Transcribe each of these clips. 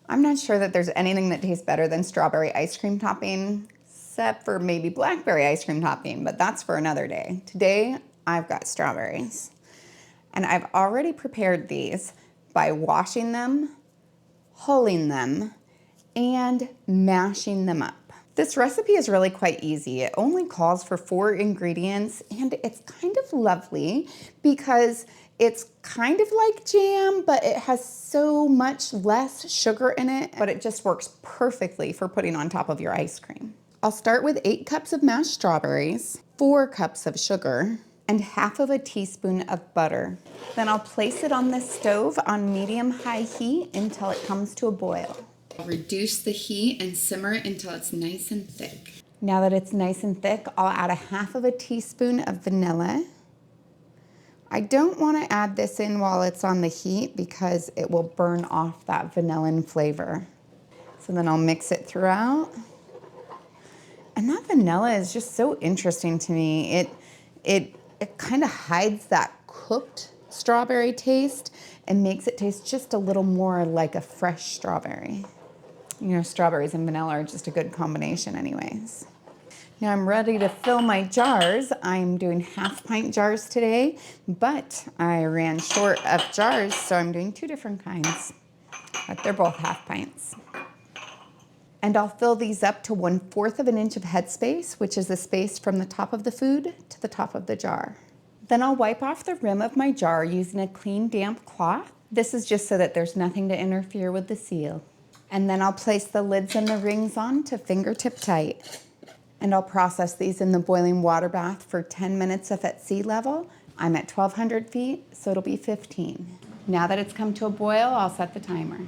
I'm not sure that there's anything that tastes better than strawberry ice cream topping, except for maybe blackberry ice cream topping, but that's for another day. Today, I've got strawberries. And I've already prepared these by washing them, hulling them, and mashing them up. This recipe is really quite easy. It only calls for 4 ingredients, and it's kind of lovely because it's kind of like jam, but it has so much less sugar in it, but it just works perfectly for putting on top of your ice cream. I'll start with 8 cups of mashed strawberries, 4 cups of sugar, and half of a teaspoon of butter. Then I'll place it on the stove on medium-high heat until it comes to a boil. I'll reduce the heat and simmer it until it's nice and thick. Now that it's nice and thick, I'll add a half of a teaspoon of vanilla. I don't want to add this in while it's on the heat because it will burn off that vanillin flavor. So then I'll mix it throughout. And that vanilla is just so interesting to me. It kind of hides that cooked strawberry taste and makes it taste just a little more like a fresh strawberry. You know, strawberries and vanilla are just a good combination anyways. Now I'm ready to fill my jars. I'm doing half-pint jars today, but I ran short of jars, so I'm doing 2 different kinds, but they're both half pints. And I'll fill these up to 1/4 of an inch of headspace, which is the space from the top of the food to the top of the jar. Then I'll wipe off the rim of my jar using a clean, damp cloth. This is just so that there's nothing to interfere with the seal. And then I'll place the lids and the rings on to fingertip tight. And I'll process these in the boiling water bath for 10 minutes if at sea level. I'm at 1,200 feet, so it'll be 15. Now that it's come to a boil, I'll set the timer.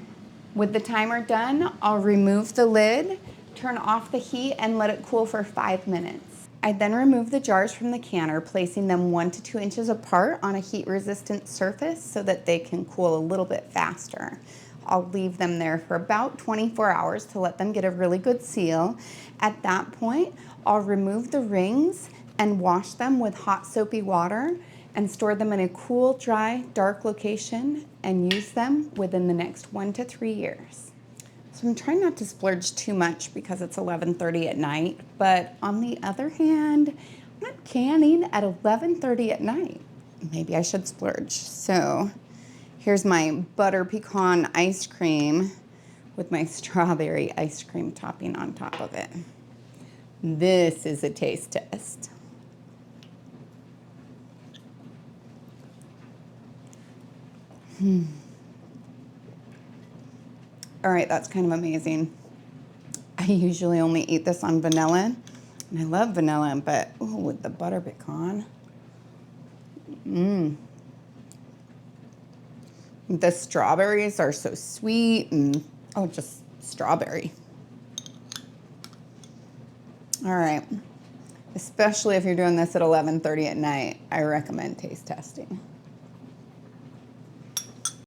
With the timer done, I'll remove the lid, turn off the heat, and let it cool for 5 minutes. I then remove the jars from the canner, placing them 1 to 2 inches apart on a heat-resistant surface so that they can cool a little bit faster. I'll leave them there for about 24 hours to let them get a really good seal. At that point, I'll remove the rings and wash them with hot soapy water and store them in a cool, dry, dark location and use them within the next 1 to 3 years. So I'm trying not to splurge too much because it's 11:30 at night, but on the other hand, I'm not canning at 11:30 at night. Maybe I should splurge. So here's my butter pecan ice cream with my strawberry ice cream topping on top of it. This is a taste test. All right, that's kind of amazing. I usually only eat this on vanilla, and I love vanilla, but ooh, with the butter pecan. The strawberries are so sweet and, oh, just strawberry. All right, especially if you're doing this at 11:30 at night, I recommend taste testing.